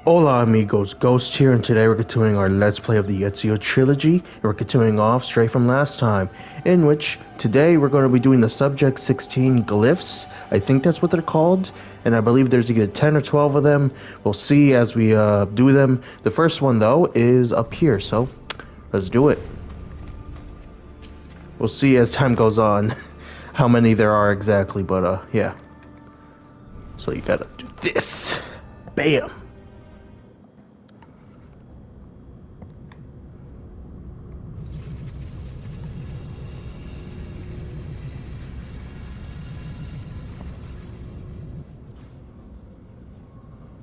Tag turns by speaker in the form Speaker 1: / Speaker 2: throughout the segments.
Speaker 1: Hola amigos, Ghost here, and today we're continuing our Let's Play of the Ezio Trilogy, and we're continuing off straight from last time, in which today we're going to be doing the Subject 16 glyphs. I think that's what they're called, and I believe there's either 10 or 12 of them. We'll see as we do them. The first one, though, is up here, so let's do it. We'll see as time goes on how many there are exactly, but yeah. So you gotta do this. Bam!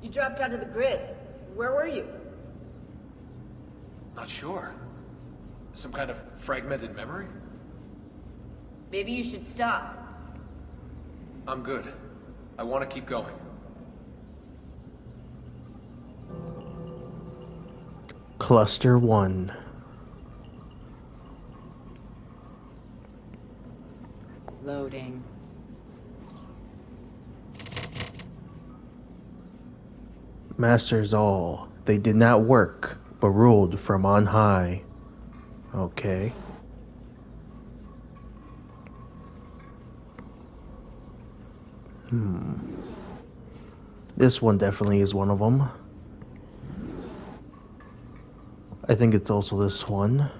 Speaker 2: You dropped out of the grid. Where were you?
Speaker 3: Not sure. Some kind of fragmented memory?
Speaker 2: Maybe you should stop.
Speaker 3: I'm good. I want to keep going.
Speaker 1: Cluster 1.
Speaker 2: Loading.
Speaker 1: Masters all, they did not work, but ruled from on high. Okay. This one definitely is one of them. I think it's also this one.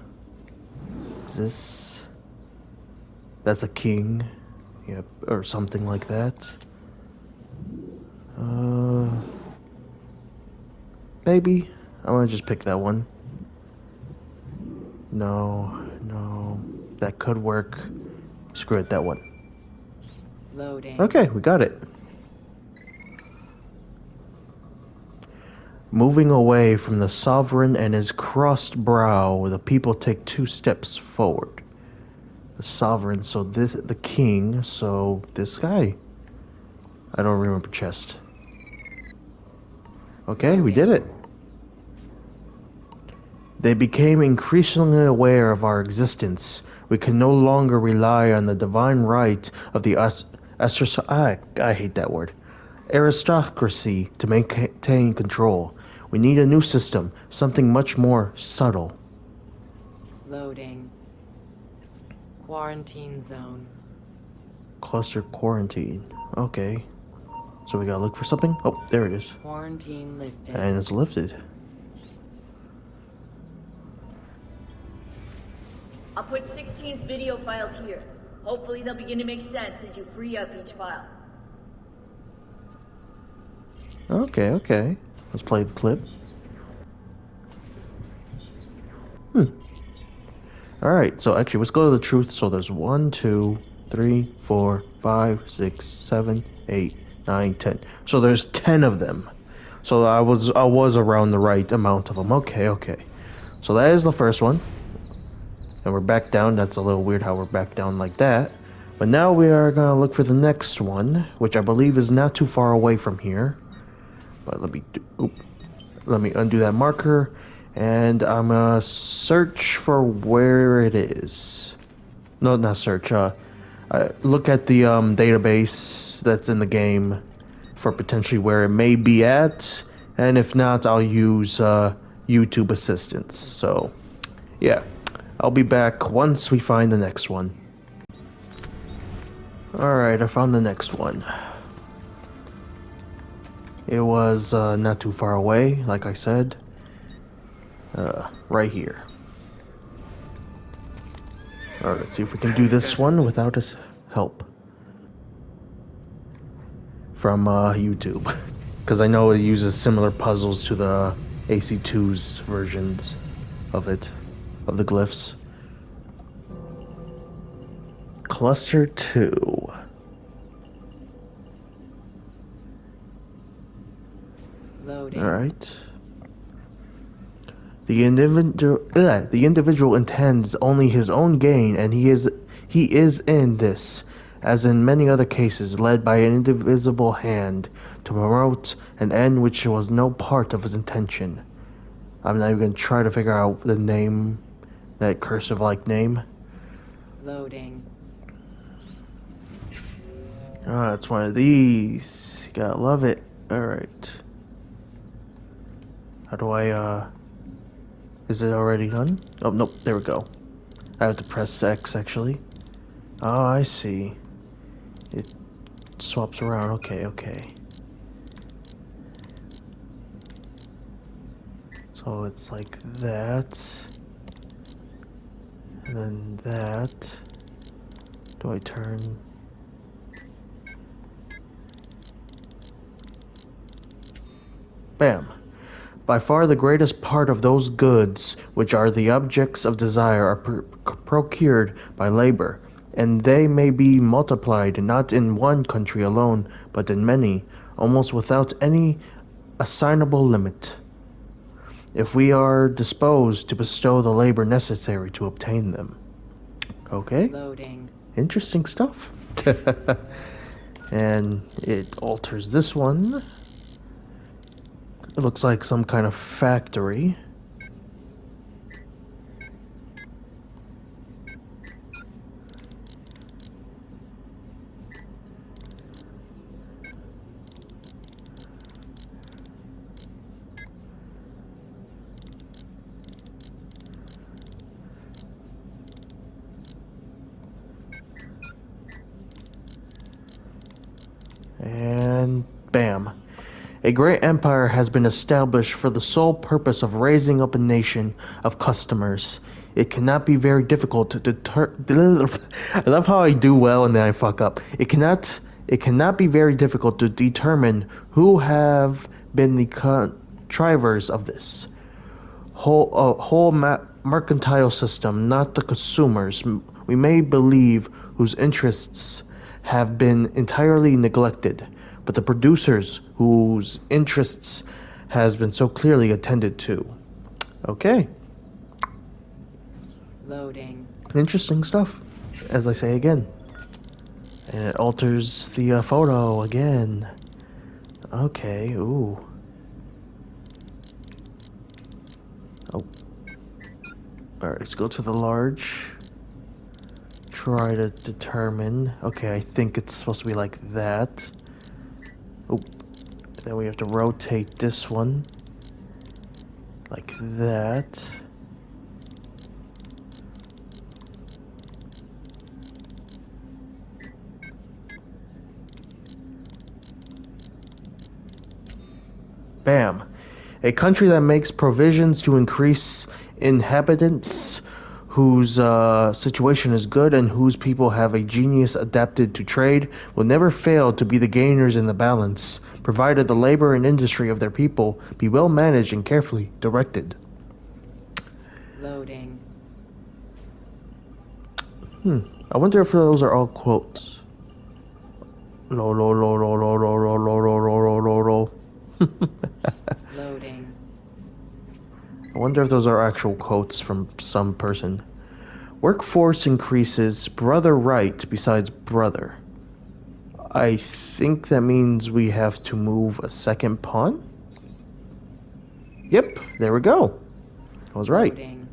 Speaker 1: Is this? That's a king. Yep, or something like that. Maybe. I want to just pick that one. No. That could work. Screw it, that one.
Speaker 2: Loading.
Speaker 1: Okay, we got it. Moving away from the sovereign and his crossed brow, the people take 2 steps forward. The sovereign, so the king, so this guy. I don't remember chest. Okay, we did it. They became increasingly aware of our existence. We can no longer rely on the divine right of the I hate that word. Aristocracy to maintain control. We need a new system, something much more subtle.
Speaker 2: Loading. Quarantine zone.
Speaker 1: Cluster quarantine. Okay. So we gotta look for something? Oh, there it is.
Speaker 2: Quarantine lifted.
Speaker 1: And it's lifted.
Speaker 2: I'll put 16's video files here. Hopefully they'll begin to make sense as you free up each file.
Speaker 1: Okay. Let's play the clip. Alright, so actually, let's go to the truth. So there's 1, 2, 3, 4, 5, 6, 7, 8, 9, 10. So there's 10 of them. So I was around the right amount of them. Okay. So that is the first one. And we're back down. That's a little weird how we're back down like that. But now we are going to look for the next one, which I believe is not too far away from here. But let me undo that marker. And I'm going to search for where it is. No, not search. Look at the database that's in the game for potentially where it may be at. And if not, I'll use YouTube assistance. So, yeah. I'll be back once we find the next one. Alright, I found the next one. It was not too far away, like I said. Right here. Alright, let's see if we can do this one without his help. From YouTube. Because I know it uses similar puzzles to the AC2's versions of it. Of the glyphs. Cluster 2.
Speaker 2: Loading.
Speaker 1: Alright. The individual intends only his own gain, and he is in this, as in many other cases, led by an indivisible hand to promote an end which was no part of his intention. I'm not even going to try to figure out the name. That cursive-like name.
Speaker 2: Loading.
Speaker 1: Oh, it's one of these. You gotta love it. Alright. How do I, is it already done? Oh, nope, there we go. I have to press X, actually. Oh, I see. It swaps around. Okay, okay. So it's like that. And then that. Do I turn? Bam. By far the greatest part of those goods, which are the objects of desire, are procured by labor, and they may be multiplied not in one country alone, but in many, almost without any assignable limit, if we are disposed to bestow the labor necessary to obtain them. Okay?
Speaker 4: Loading.
Speaker 1: Interesting stuff. And it alters this one. It looks like some kind of factory. And bam. A great empire has been established for the sole purpose of raising up a nation of customers. It cannot be very difficult to deter. I love how I do well and then I fuck up. It cannot be very difficult to determine who have been the contrivers of this whole mercantile system, not the consumers. We may believe whose interests have been entirely neglected, but the producers whose interests has been so clearly attended to. Okay,
Speaker 4: Loading.
Speaker 1: interesting stuff, as I say again. And it alters the photo again. Okay, ooh. Oh. Alright, let's go to the large. Try to determine. Okay, I think it's supposed to be like that. Oh, then we have to rotate this one like that. Bam. A country that makes provisions to increase inhabitants, whose situation is good and whose people have a genius adapted to trade, will never fail to be the gainers in the balance, provided the labor and industry of their people be well managed and carefully directed.
Speaker 4: Loading.
Speaker 1: I wonder if those are all quotes. Lo lo lo lo lo lo lo lo lo lo lo lo.
Speaker 4: Loading.
Speaker 1: I wonder if those are actual quotes from some person. Workforce increases, brother right besides brother. I think that means we have to move a second pawn? Yep, there we go. I was right.
Speaker 4: Loading.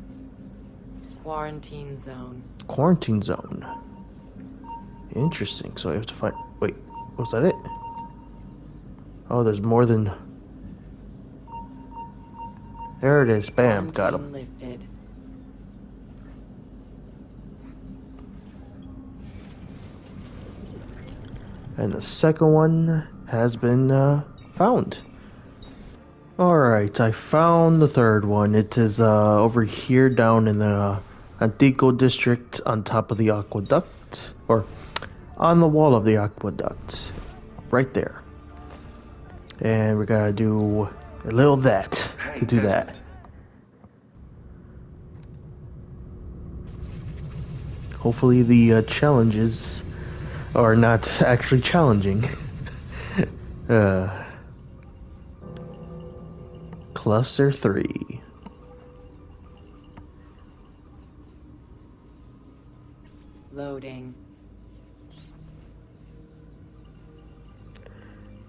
Speaker 4: Quarantine zone.
Speaker 1: Quarantine zone. Interesting, so I have to find... Wait, was that it? Oh, there's more than... There it is, bam, got him.
Speaker 4: Lifted.
Speaker 1: And the second one has been found. Alright, I found the third one. It is over here down in the Antico district on top of the aqueduct. Or on the wall of the aqueduct. Right there. And we gotta do a little that to do that. Hopefully the challenges are not actually challenging. Cluster 3.
Speaker 4: Loading.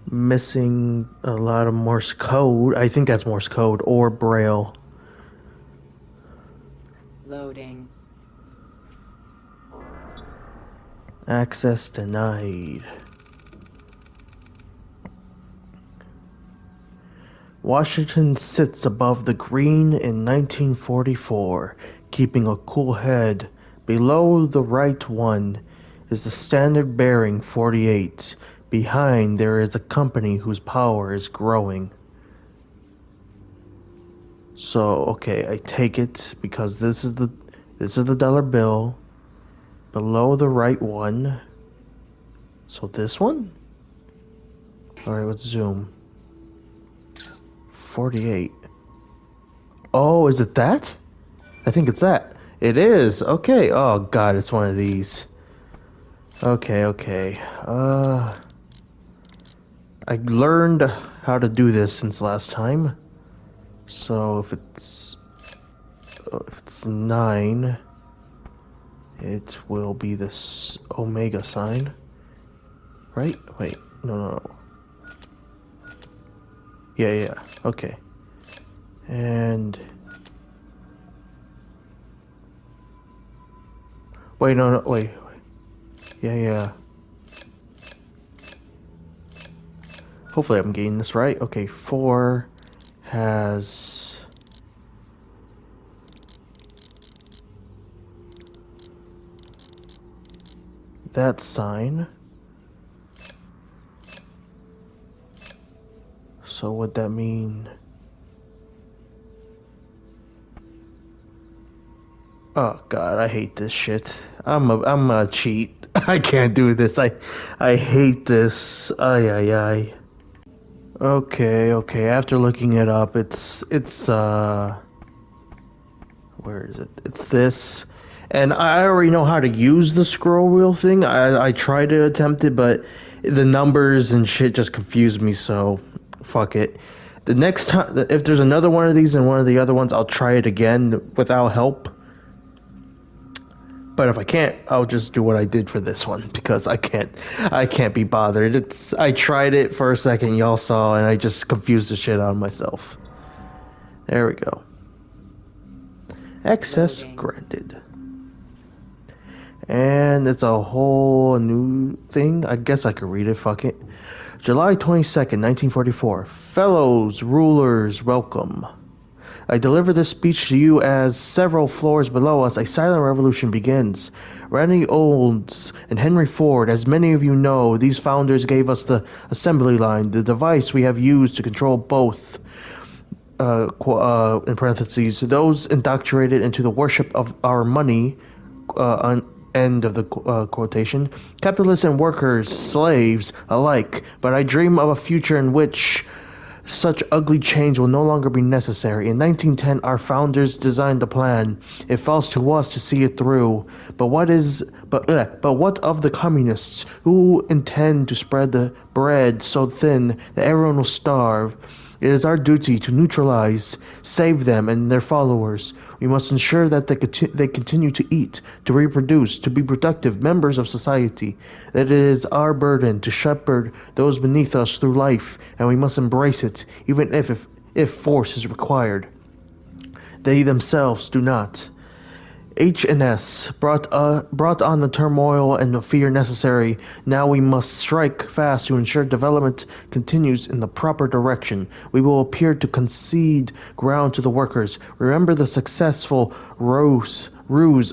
Speaker 1: Missing a lot of Morse code. I think that's Morse code or Braille.
Speaker 4: Loading.
Speaker 1: Access denied. Washington sits above the green in 1944, keeping a cool head. Below the right one is the standard bearing 48. Behind there is a company whose power is growing. So, okay, I take it because this is the dollar bill. Below the right one. So this one? Alright, let's zoom. 48. Oh, is it that? I think it's that. It is. Okay. Oh god, it's one of these. Okay. I learned how to do this since last time. So if it's 9, it will be this omega sign. Right? Wait. No. Yeah. Okay. And wait, no, wait. Yeah. Hopefully I'm getting this right. Okay, 4 has that sign. So would that mean... Oh god, I hate this shit. I'm a cheat. I can't do this. I hate this. Ay. Okay. After looking it up, it's where is it? It's this. And I already know how to use the scroll wheel thing. I tried to attempt it, but the numbers and shit just confused me, so fuck it. The next time, if there's another one of these and one of the other ones, I'll try it again without help. But if I can't, I'll just do what I did for this one because I can't be bothered. I tried it for a second, y'all saw, and I just confused the shit out of myself. There we go. Access granted. And it's a whole new thing. I guess I could read it, fuck it. July 22nd, 1944. Fellows, rulers, welcome. I deliver this speech to you as several floors below us a silent revolution begins. Randy Olds and Henry Ford, as many of you know, these founders gave us the assembly line, the device we have used to control both, in parentheses, those indoctrinated into the worship of our money, end of the quotation, capitalists and workers, slaves alike, but I dream of a future in which such ugly change will no longer be necessary. In 1910, our founders designed the plan. It falls to us to see it through. But what of the communists who intend to spread the bread so thin that everyone will starve? It is our duty to neutralize, save them and their followers. We must ensure that they continue to eat, to reproduce, to be productive members of society. That it is our burden to shepherd those beneath us through life, and we must embrace it, even if force is required. They themselves do not. H&S brought on the turmoil and the fear necessary. Now we must strike fast to ensure development continues in the proper direction. We will appear to concede ground to the workers. Remember the successful ruse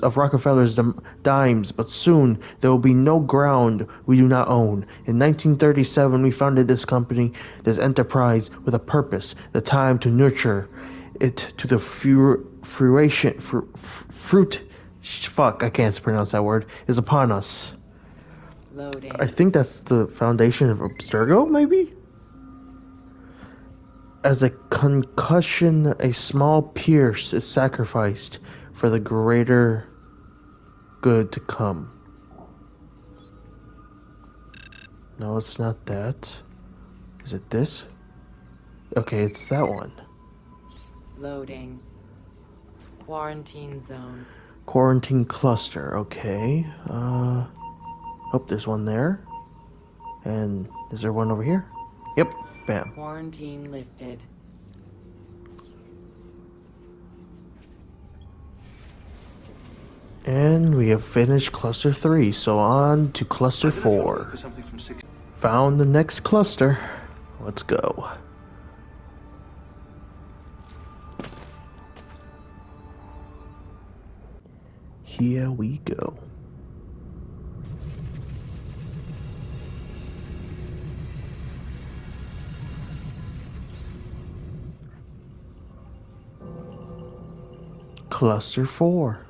Speaker 1: of Rockefeller's dimes, but soon there will be no ground we do not own. In 1937, we founded this company, this enterprise, with a purpose, the time to nurture it to the I can't pronounce that word, is upon us.
Speaker 4: Loading.
Speaker 1: I think that's the foundation of Abstergo, maybe? As a concussion, a small pierce is sacrificed for the greater good to come. No, it's not that. Is it this? Okay, it's that one.
Speaker 4: Loading. Quarantine zone.
Speaker 1: Quarantine cluster, okay. Oh, there's one there. And is there one over here? Yep, bam.
Speaker 4: Quarantine lifted.
Speaker 1: And we have finished cluster 3, so on to cluster 4. Found the next cluster. Let's go. Here we go. Cluster 4.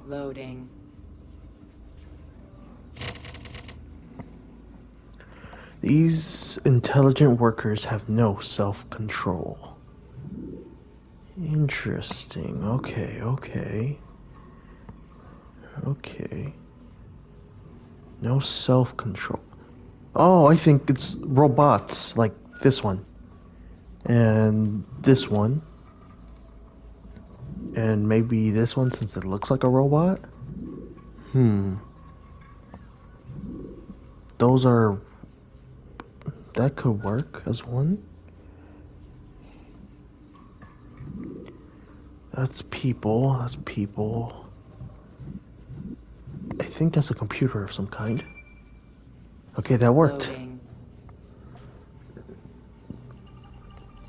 Speaker 4: Loading.
Speaker 1: These intelligent workers have no self-control. Interesting. Okay, okay. Okay. No self-control. Oh, I think it's robots, like this one. And this one. And maybe this one since it looks like a robot? Those are... That could work as one. That's people. That's people. I think that's a computer of some kind. Okay, that worked.
Speaker 4: Loading.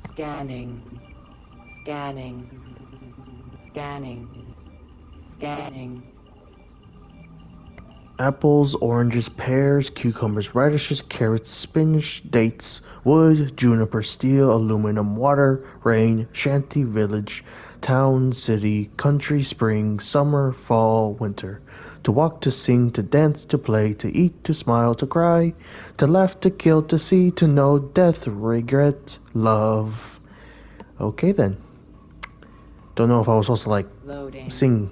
Speaker 4: Scanning. Scanning. Scanning. Scanning.
Speaker 1: Apples, oranges, pears, cucumbers, radishes, carrots, spinach, dates, wood, juniper, steel, aluminum, water, rain, shanty, village, town, city, country, spring, summer, fall, winter. To walk, to sing, to dance, to play, to eat, to smile, to cry, to laugh, to kill, to see, to know, death, regret, love. Okay then. Don't know if I was supposed to like
Speaker 4: Loading.
Speaker 1: sing,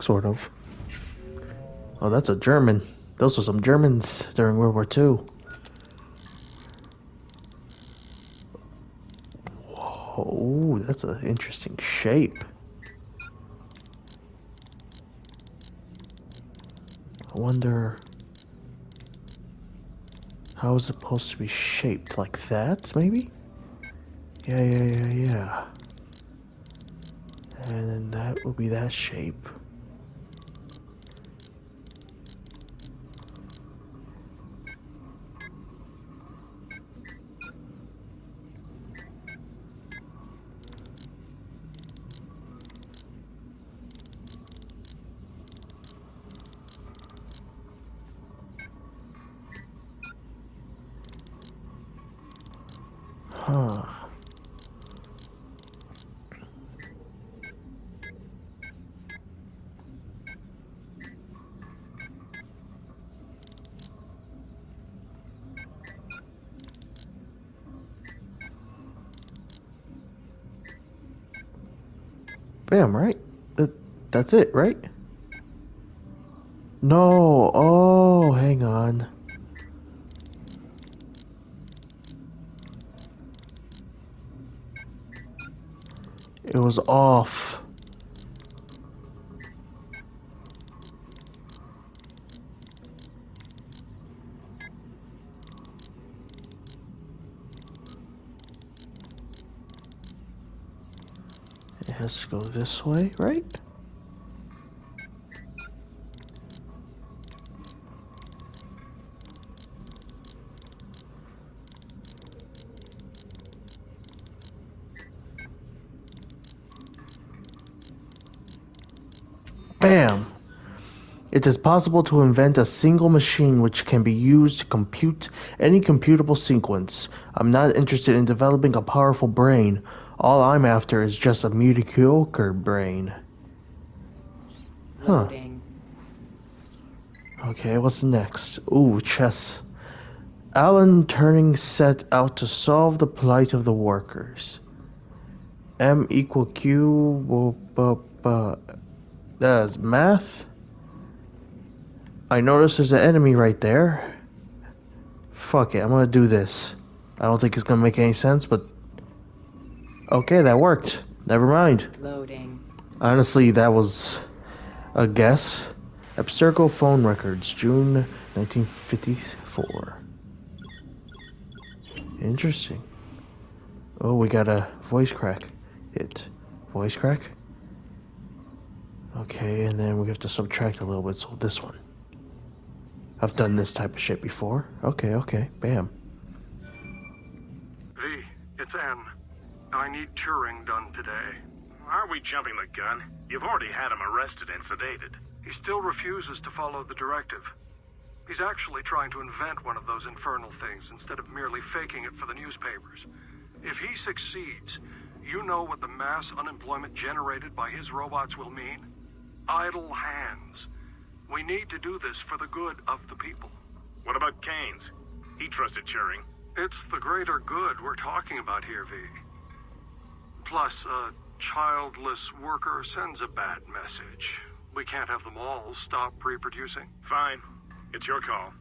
Speaker 1: sort of. Oh, that's a German. Those were some Germans during World War II. Whoa, that's an interesting shape. I wonder how is it supposed to be shaped? Like that, maybe? Yeah. And then that would be that shape. Huh. Bam, right? That's it, right? No. Oh, hang on. It was off. It has to go this way, right? Bam! It is possible to invent a single machine which can be used to compute any computable sequence. I'm not interested in developing a powerful brain. All I'm after is just a mediocre brain. Huh.
Speaker 4: Loading.
Speaker 1: Okay, what's next? Ooh, chess. Alan Turing set out to solve the plight of the workers. M equal Q. That's math. I noticed there's an enemy right there. Fuck it, I'm gonna do this. I don't think it's gonna make any sense, but... Okay, that worked. Never mind.
Speaker 4: Loading.
Speaker 1: Honestly, that was a guess. Abstergo phone records, June 1954. Interesting. Oh, we got a voice crack. Hit. Voice crack? Okay, and then we have to subtract a little bit, so this one. I've done this type of shit before. Okay, bam.
Speaker 5: V, it's Anne. I need Turing done today.
Speaker 6: Are we jumping the gun? You've already had him arrested and sedated.
Speaker 5: He still refuses to follow the directive. He's actually trying to invent one of those infernal things instead of merely faking it for the newspapers. If he succeeds, you know what the mass unemployment generated by his robots will mean? Idle hands. We need to do this for the good of the people.
Speaker 6: What about Keynes? He trusted Turing.
Speaker 5: It's the greater good we're talking about here, V. Plus, a childless worker sends a bad message. We can't have them all stop reproducing.
Speaker 6: Fine. It's your call.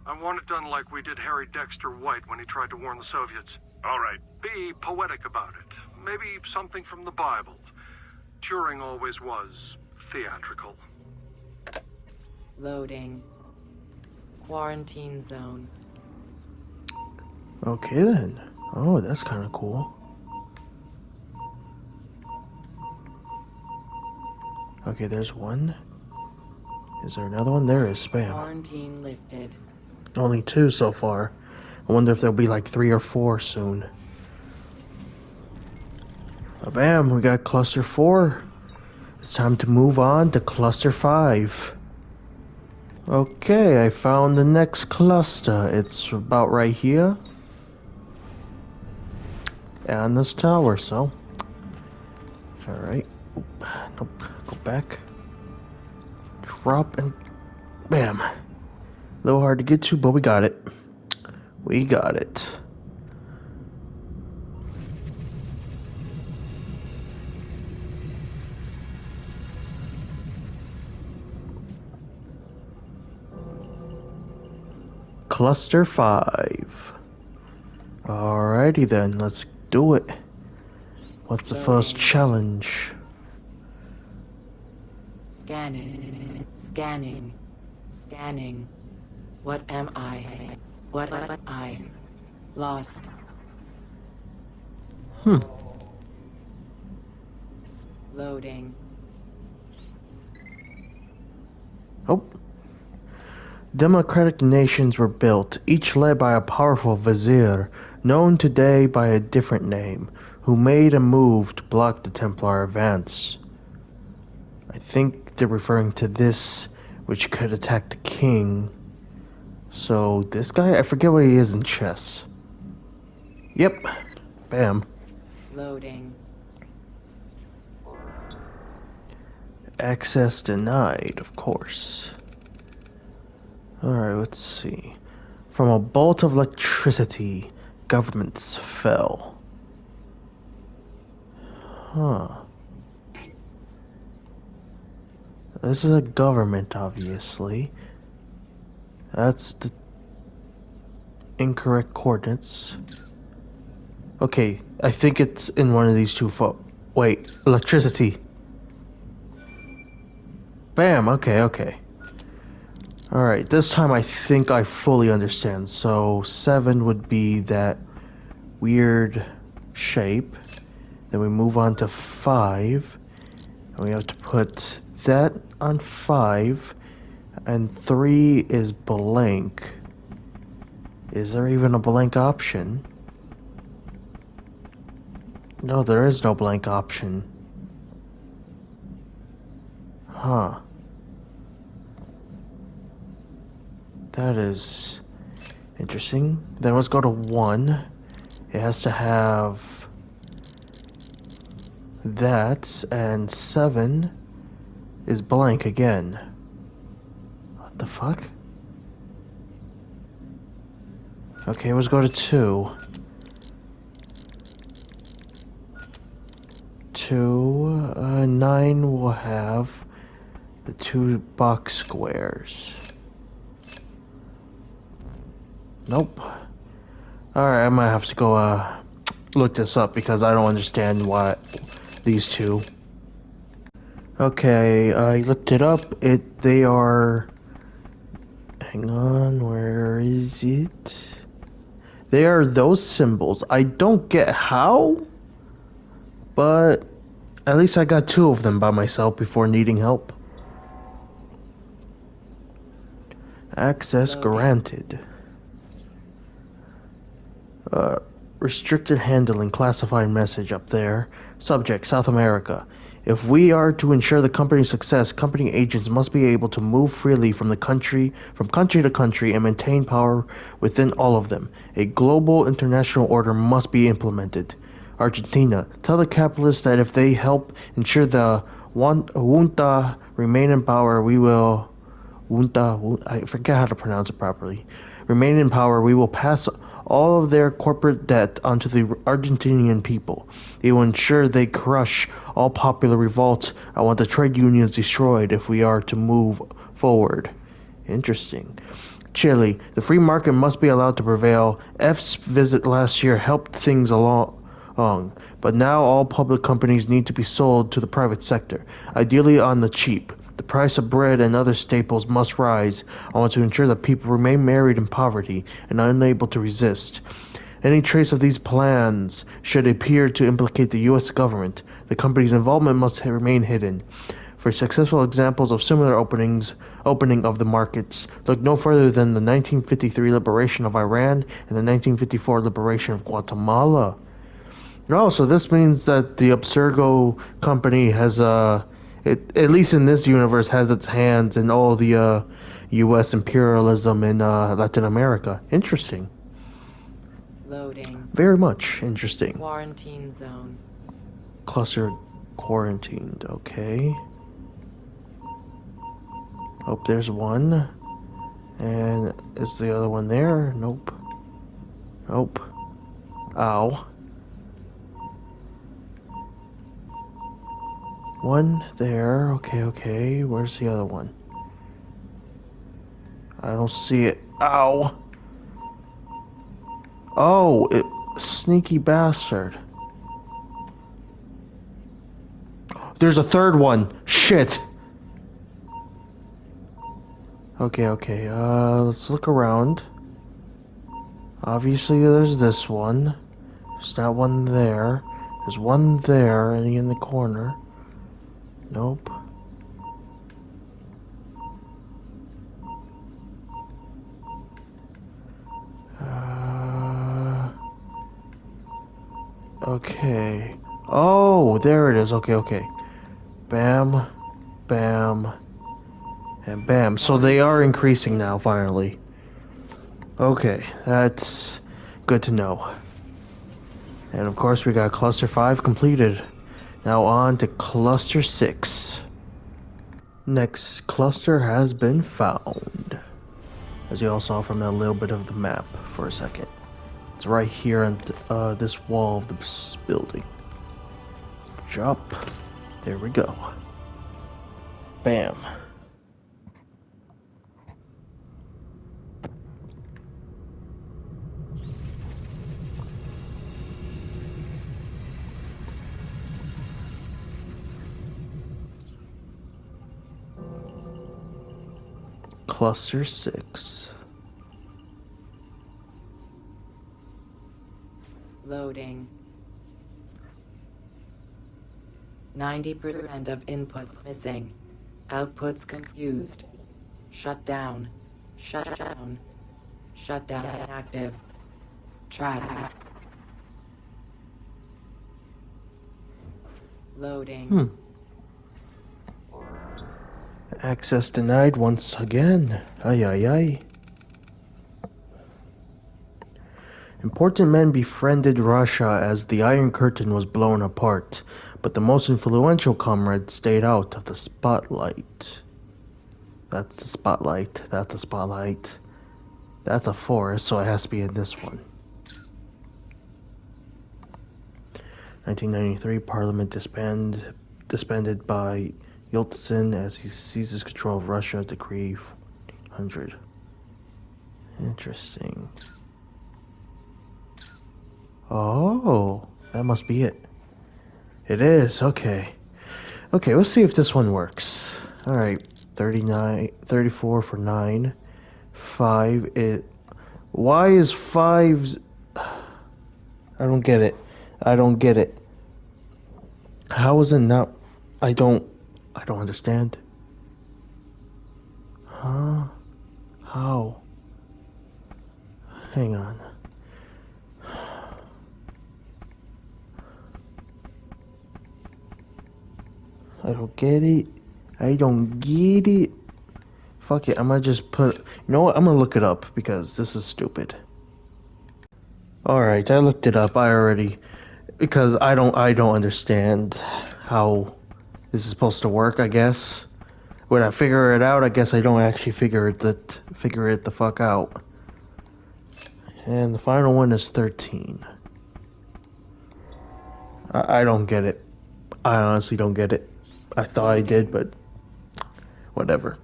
Speaker 5: I want it done like we did Harry Dexter White when he tried to warn the Soviets.
Speaker 6: All right.
Speaker 5: Be poetic about it. Maybe something from the Bible. Turing always was theatrical.
Speaker 4: Loading. Quarantine zone.
Speaker 1: Okay then. Oh, that's kind of cool. Okay, there's one. Is there another one? There is. Spam.
Speaker 4: Quarantine lifted.
Speaker 1: Only 2 so far. I wonder if there'll be like 3 or 4 soon. Oh, bam, we got cluster 4. It's time to move on to cluster 5. Okay, I found the next cluster. It's about right here. And this tower, so. Alright. Nope. Go back. Drop and bam. A little hard to get to, but we got it. We got it. Cluster 5. Alrighty then, let's do it. What's the first challenge?
Speaker 4: Scanning. Scanning. Scanning. What am I? What am I? Lost. Loading.
Speaker 1: Oh. Democratic nations were built, each led by a powerful vizier, known today by a different name, who made a move to block the Templar advance. I think they're referring to this, which could attack the king. So, this guy? I forget what he is in chess. Yep. Bam.
Speaker 4: Loading.
Speaker 1: Access denied, of course. Alright, let's see. From a bolt of electricity, governments fell. Huh. This is a government, obviously. That's the incorrect coordinates. Okay, I think it's in one of these 2 wait, electricity. Bam, okay. Alright, this time I think I fully understand. So 7 would be that weird shape. Then we move on to 5. And we have to put that on 5. And 3 is blank. Is there even a blank option? No, there is no blank option. Huh. That is interesting. Then let's go to 1. It has to have that, and 7 is blank again. What the fuck? Okay, let's go to 2. 9 will have the 2 box squares. Nope. Alright, I might have to go look this up because I don't understand why these 2. Okay, I looked it up. They are... Hang on, where is it? They are those symbols. I don't get how, but at least I got 2 of them by myself before needing help. Access granted. restricted handling classified message up there. Subject, South America. If we are to ensure the company's success, company agents must be able to move freely from country to country and maintain power within all of them. A global international order must be implemented. Argentina, tell the capitalists that if they help ensure the junta remain in power, we will I forget how to pronounce it properly. Remain in power, we will pass all of their corporate debt onto the Argentinian people. They will ensure they crush all popular revolts. I want the trade unions destroyed if we are to move forward. Interesting. Chile, the free market must be allowed to prevail. F's visit last year helped things along, but now all public companies need to be sold to the private sector, ideally on the cheap. The price of bread and other staples must rise. I want to ensure that people remain married in poverty and unable to resist. Any trace of these plans should appear to implicate the U.S. government. The company's involvement must remain hidden. For successful examples of similar opening of the markets, look no further than the 1953 liberation of Iran and the 1954 liberation of Guatemala. Oh, so this means that the Abstergo company has at least in this universe, has its hands in all the U.S. imperialism in Latin America. Interesting.
Speaker 4: Loading.
Speaker 1: Very much interesting.
Speaker 4: Quarantine zone.
Speaker 1: Cluster quarantined. Okay. Oh, there's one. And is the other one there? Nope. Nope. Ow. One there. Okay. Where's the other one? I don't see it. Ow. Oh, sneaky bastard. There's a third one. Shit. Okay. Let's look around. Obviously, there's this one. There's not one there. There's one there, and in the corner. Nope. Okay. Oh, there it is. Okay. Bam, bam, and bam. So they are increasing now, finally. Okay, that's good to know. And of course, we got Cluster 5 completed. Now on to Cluster 6. Next cluster has been found. As you all saw from that little bit of the map for a second. It's right here on this wall of this building. Jump. There we go. Bam. Cluster 6.
Speaker 4: Loading. 90% of input missing. Outputs confused. Shut down. Shut down. Shut down active. Track. Loading.
Speaker 1: Access denied once again. Ay. Important men befriended Russia as the Iron Curtain was blown apart, but the most influential comrades stayed out of the spotlight. That's the spotlight. That's a spotlight. That's a forest, so it has to be in this one. 1993, Parliament disbanded by Yeltsin as he seizes control of Russia. Decree 100. Interesting. Oh, that must be it. It is, okay. Okay, let's see if this one works. Alright, 34 for 9. 5, why is 5's... I don't get it. How is it not... I don't understand. Huh? How? Hang on. I don't get it. I don't get it. Fuck it, I'm gonna just put... You know what? I'm gonna look it up because this is stupid. Alright, I looked it up. I already... Because I don't understand how this is supposed to work, I guess. When I figure it out, I guess I don't actually figure it the fuck out. And the final one is 13. I don't get it. I honestly don't get it. I thought I did, but whatever.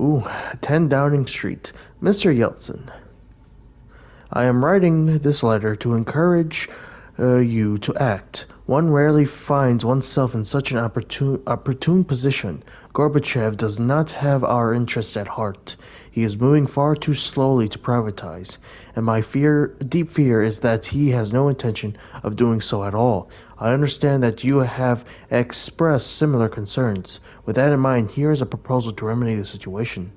Speaker 1: Ooh, 10 Downing Street. Mr. Yeltsin, I am writing this letter to encourage you to act. One rarely finds oneself in such an opportune position. Gorbachev does not have our interests at heart. He is moving far too slowly to privatize, and my deep fear is that he has no intention of doing so at all. I understand that you have expressed similar concerns. With that in mind, here is a proposal to remedy the situation.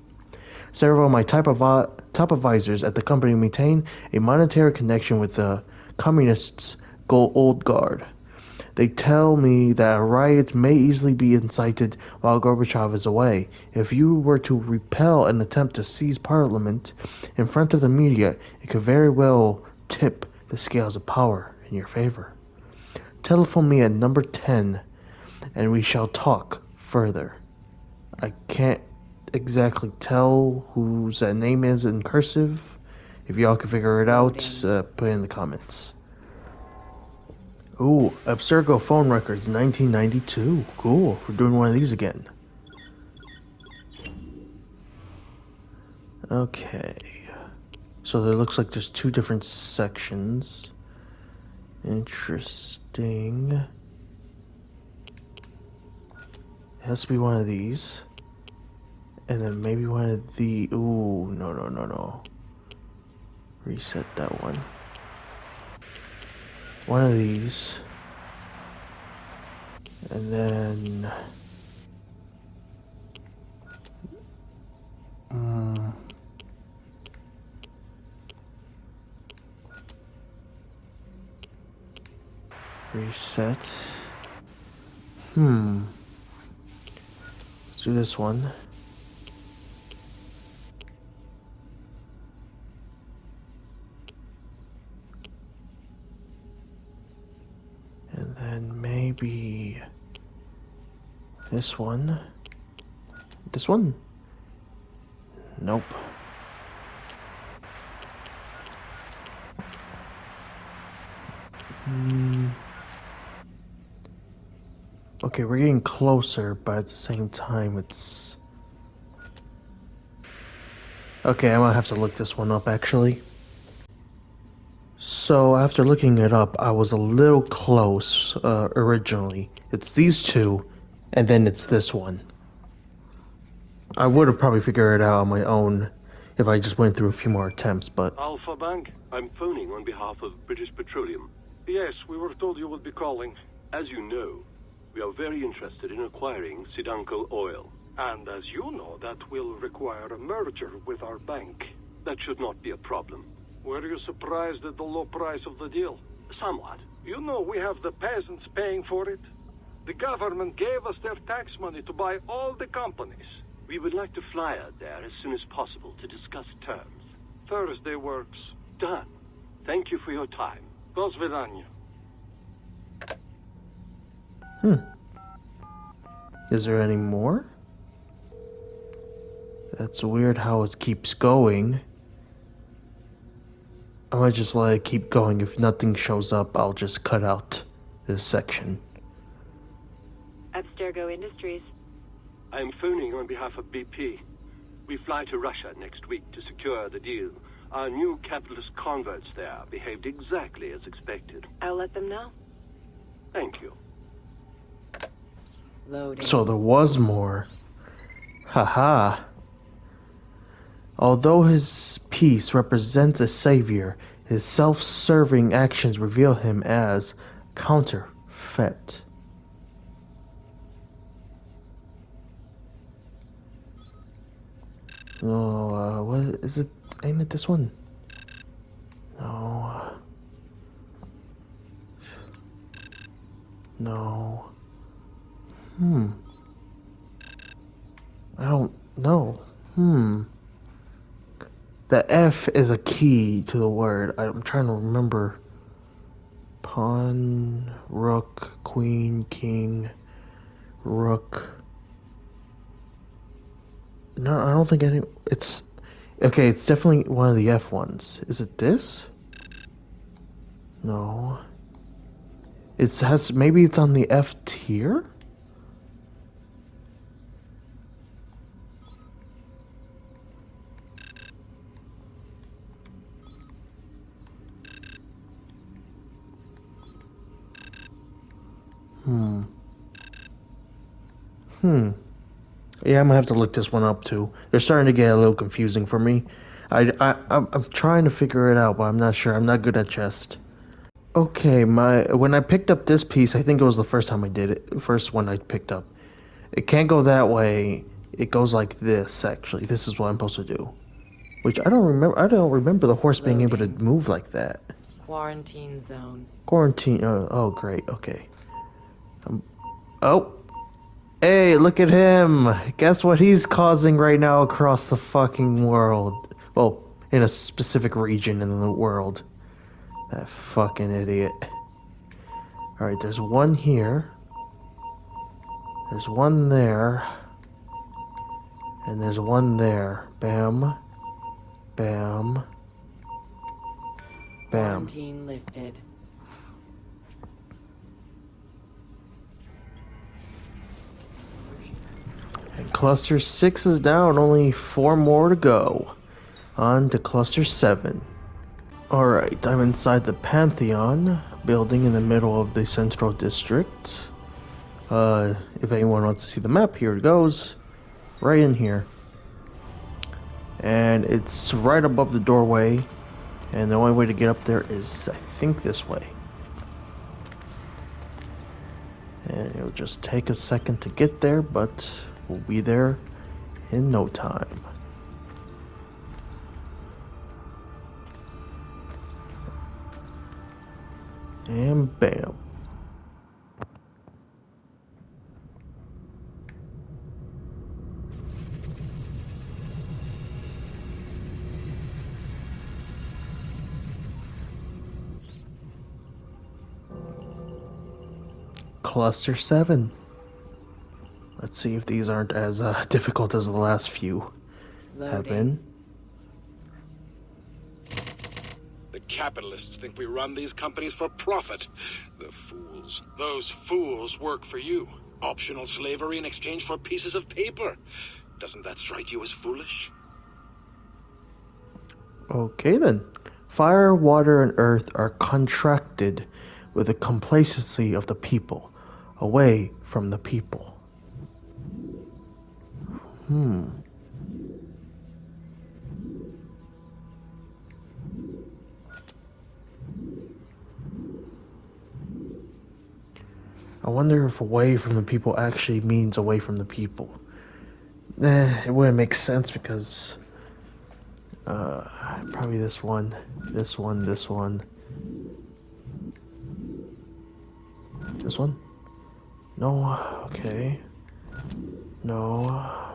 Speaker 1: Several of my top advisors at the company maintain a monetary connection with the communists' old guard. They tell me that a riot may easily be incited while Gorbachev is away. If you were to repel an attempt to seize parliament in front of the media, it could very well tip the scales of power in your favor. Telephone me at number 10, and we shall talk further. I can't exactly tell whose that name is in cursive. If y'all can figure it out, put it in the comments. Ooh, Abstergo phone records, 1992. Cool, we're doing one of these again. Okay. So there looks like there's two different sections. Interesting. It has to be one of these. And then maybe one of the... Ooh, no. Reset that one. One of these. And then... Reset. Let's do this one. And then maybe this one. This one? Nope. Okay, we're getting closer, but at the same time it's... Okay, I might have to look this one up actually. So after looking it up, I was a little close originally. It's these two, and then it's this one. I would have probably figured it out on my own if I just went through a few more attempts, but...
Speaker 5: Alpha Bank, I'm phoning on behalf of British Petroleum. Yes, we were told you would be calling. As you know, we are very interested in acquiring Sidanko oil. And as you know, that will require a merger with our bank. That should not be a problem. Were you surprised at the low price of the deal? Somewhat. You know we have the peasants paying for it. The government gave us their tax money to buy all the companies.
Speaker 7: We would like to fly out there as soon as possible to discuss terms.
Speaker 5: Thursday works.
Speaker 7: Done. Thank you for your time.
Speaker 5: До свидания.
Speaker 1: Is there any more? That's weird how it keeps going. I might just let it keep going. If nothing shows up, I'll just cut out this section.
Speaker 8: Abstergo Industries.
Speaker 7: I am phoning on behalf of BP. We fly to Russia next week to secure the deal. Our new capitalist converts there behaved exactly as expected.
Speaker 8: I'll let them know.
Speaker 7: Thank you.
Speaker 4: Loading.
Speaker 1: So there was more. Haha. Although his piece represents a savior, his self-serving actions reveal him as counterfeit. Oh, what is it? Ain't it this one? No. I don't know. The F is a key to the word. I'm trying to remember. Pawn, rook, queen, king, rook. No, I don't think any. It's okay. It's definitely one of the F ones. Is it this? No. It has. Maybe it's on the F tier. Yeah, I'm gonna have to look this one up too. They're starting to get a little confusing for me. I'm trying to figure it out, but I'm not sure. I'm not good at chess. Okay, when I picked up this piece, I think it was the first time I did it. First one I picked up. It can't go that way. It goes like this. Actually, this is what I'm supposed to do. Which I don't remember. I don't remember the horse being able to move like that.
Speaker 4: Quarantine zone.
Speaker 1: Quarantine. Oh, great. Okay. Oh. Hey, look at him! Guess what he's causing right now across the fucking world? Well, in a specific region in the world. That fucking idiot. Alright, there's one here. There's one there. And there's one there. Bam. Bam. Bam.
Speaker 4: Quarantine lifted.
Speaker 1: And cluster 6 is down, only 4 more to go. On to cluster 7. Alright, I'm inside the Pantheon building in the middle of the Central District. If anyone wants to see the map, here it goes. Right in here. And it's right above the doorway. And the only way to get up there is, I think, this way. And it'll just take a second to get there, but we'll be there in no time. And bam. Cluster 7. Let's see if these aren't as difficult as the last few have been.
Speaker 8: The capitalists think we run these companies for profit. The fools. Those fools work for you. Optional slavery in exchange for pieces of paper. Doesn't that strike you as foolish?
Speaker 1: Okay then. Fire, water, and earth are contracted with the complacency of the people, away from the people. I wonder if away from the people actually means away from the people. It wouldn't make sense because probably this one, this one, this one. This one? No, okay. No,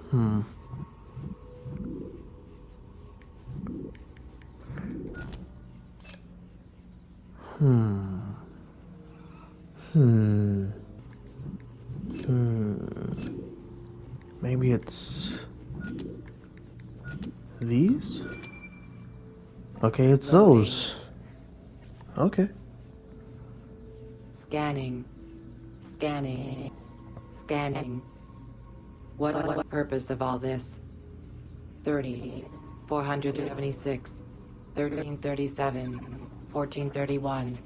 Speaker 1: Maybe it's these? Okay, it's those. Okay.
Speaker 4: Scanning. Scanning. Scanning. What purpose of all this? 30, 476, 1337, 1431,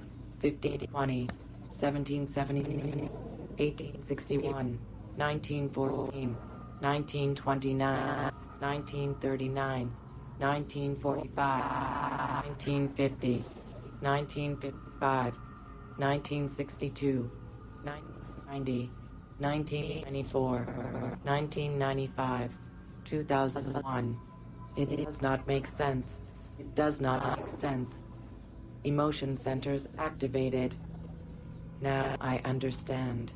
Speaker 4: 1520, 1770, 1861, 1914, 1929, 1939, 1945, 1950, 1955, 1962, 1990, 1994, 1995, 2001. It does not make sense. It does not make sense. Emotion centers activated. Now I understand.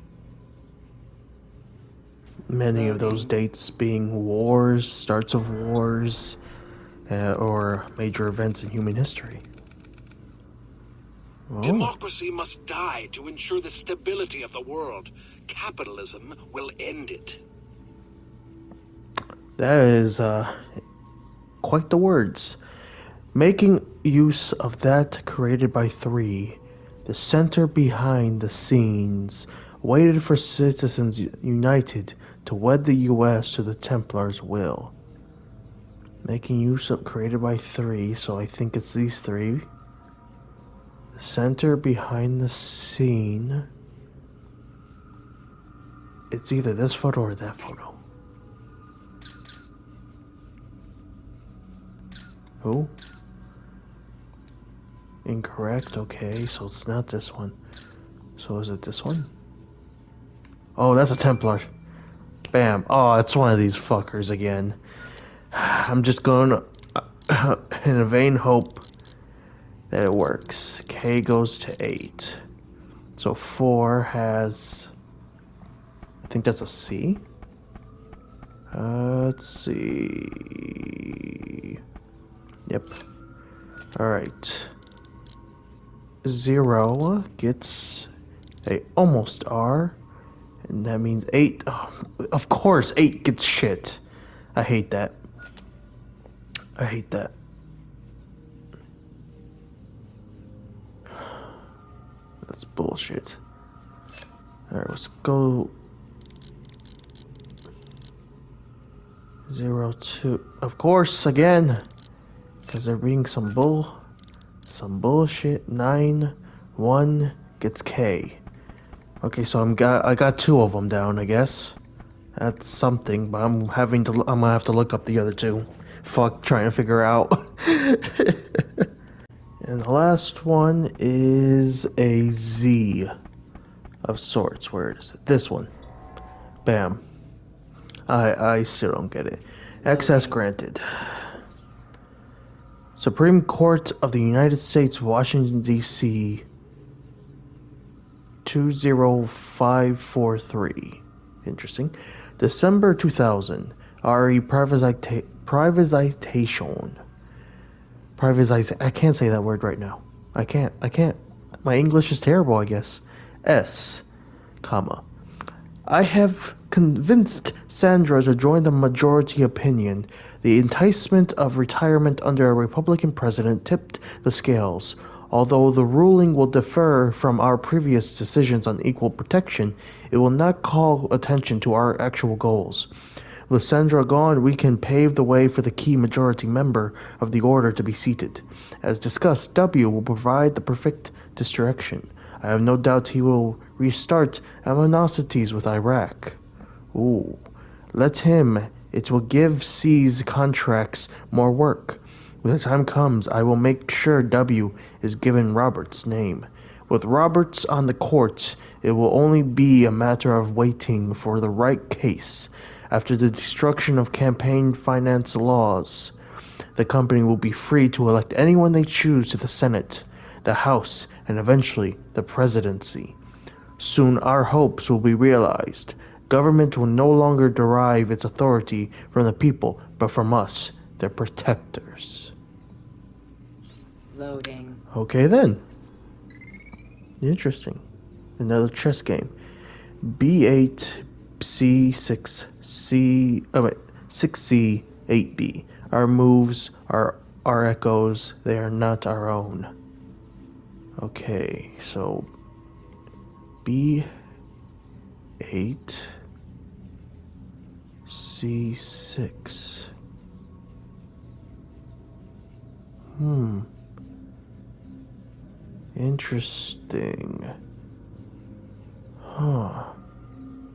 Speaker 1: Many of those dates being wars, starts of wars, or major events in human history. Oh.
Speaker 8: Democracy must die to ensure the stability of the world. Capitalism will end it.
Speaker 1: That is quite the words. Making use of that created by 3, the center behind the scenes waited for citizens united to wed the U.S. to the Templars' will. Making use of created by 3, so I think it's these 3. The center behind the scene. It's either this photo or that photo. Who? Incorrect, okay, so it's not this one. So is it this one? Oh, that's a Templar. Bam. Oh, it's one of these fuckers again. I'm just going in a vain hope that it works. K goes to 8. So 4 has... I think that's a C? Let's see... Yep. Alright. 0 gets a almost R. And that means 8. Oh, of course, 8 gets shit. I hate that. I hate that. That's bullshit. Alright, let's go 0, 2. Of course, again. Because they're being some bullshit. 9, 1 gets K. Okay, so I got 2 of them down, I guess. That's something, but I'm gonna have to look up the other 2. Fuck, trying to figure out. And the last one is a Z of sorts. Where is it? This one. Bam. I still don't get it. Access granted. Supreme Court of the United States, Washington, D.C. 20543. Interesting. December 2000. RE privatization. I can't say that word right now. I can't. My English is terrible, I guess. S, comma. I have convinced Sandra to join the majority opinion. The enticement of retirement under a Republican president tipped the scales. Although the ruling will differ from our previous decisions on equal protection, it will not call attention to our actual goals. With Sandra gone, we can pave the way for the key majority member of the order to be seated. As discussed, W will provide the perfect distraction. I have no doubt he will restart animosities with Iraq. Ooh. Let him. It will give C's contracts more work. When the time comes, I will make sure W is given Robert's name. With Roberts on the court, it will only be a matter of waiting for the right case. After the destruction of campaign finance laws, the company will be free to elect anyone they choose to the Senate, the House, and eventually the presidency. Soon our hopes will be realized. Government will no longer derive its authority from the people, but from us, their protectors.
Speaker 4: Loading.
Speaker 1: Okay then. Interesting. Another chess game. B8, C6, 6C, 8B. Our moves are our echoes. They are not our own. Okay, so B8, C6. Interesting.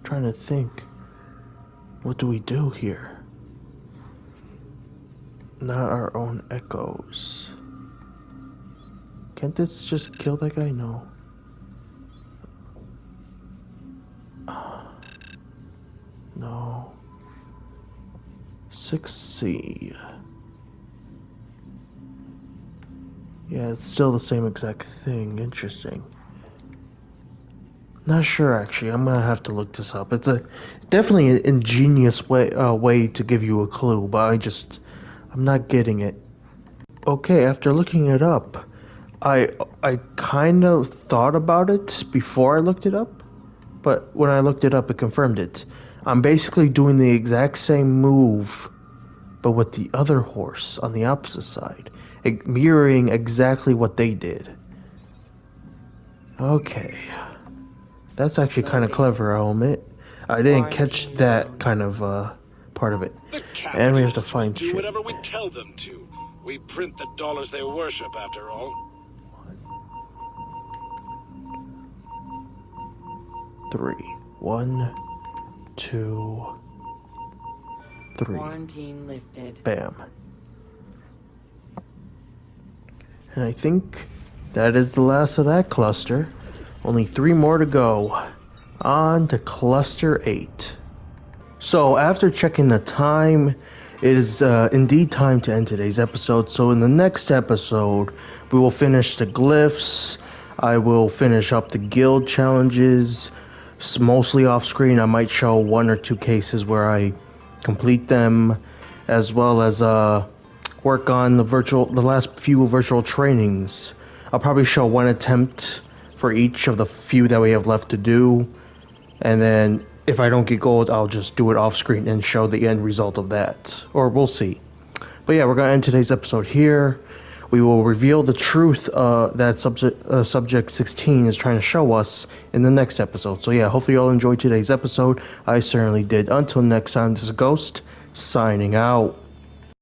Speaker 1: Trying to think. What do we do here? Not our own echoes. Can't this just kill that guy? No. No. 6C. Yeah, it's still the same exact thing. Interesting. Not sure actually. I'm gonna have to look this up. It's a definitely an ingenious way to give you a clue, but I'm not getting it. Okay, after looking it up, I kind of thought about it before I looked it up, but when I looked it up, it confirmed it. I'm basically doing the exact same move, but with the other horse on the opposite side, mirroring exactly what they did. Okay. That's actually kind of clever, I'll admit. I didn't catch that kind of part of it.
Speaker 8: The
Speaker 1: And we have to
Speaker 8: capitalists will
Speaker 1: find
Speaker 8: do
Speaker 1: shit.
Speaker 8: whatever we tell them to. We print the dollars they worship, after all.
Speaker 1: 3. 1, 2, 3.
Speaker 4: Quarantine lifted.
Speaker 1: Bam. And I think that is the last of that cluster. Only 3 more to go. On to cluster 8. So after checking the time, it is indeed time to end today's episode. So in the next episode, we will finish the glyphs. I will finish up the guild challenges. Mostly off screen. I might show 1 or 2 cases where I complete them, as well as work on the last few virtual trainings. I'll probably show 1 attempt for each of the few that we have left to do, and then if I don't get gold, I'll just do it off screen and show the end result of that, or we'll see. But yeah, we're gonna end today's episode here. We will reveal the truth that subject 16 is trying to show us in the next episode. So yeah, hopefully you all enjoyed today's episode. I certainly did. Until next time, this is Ghost signing out.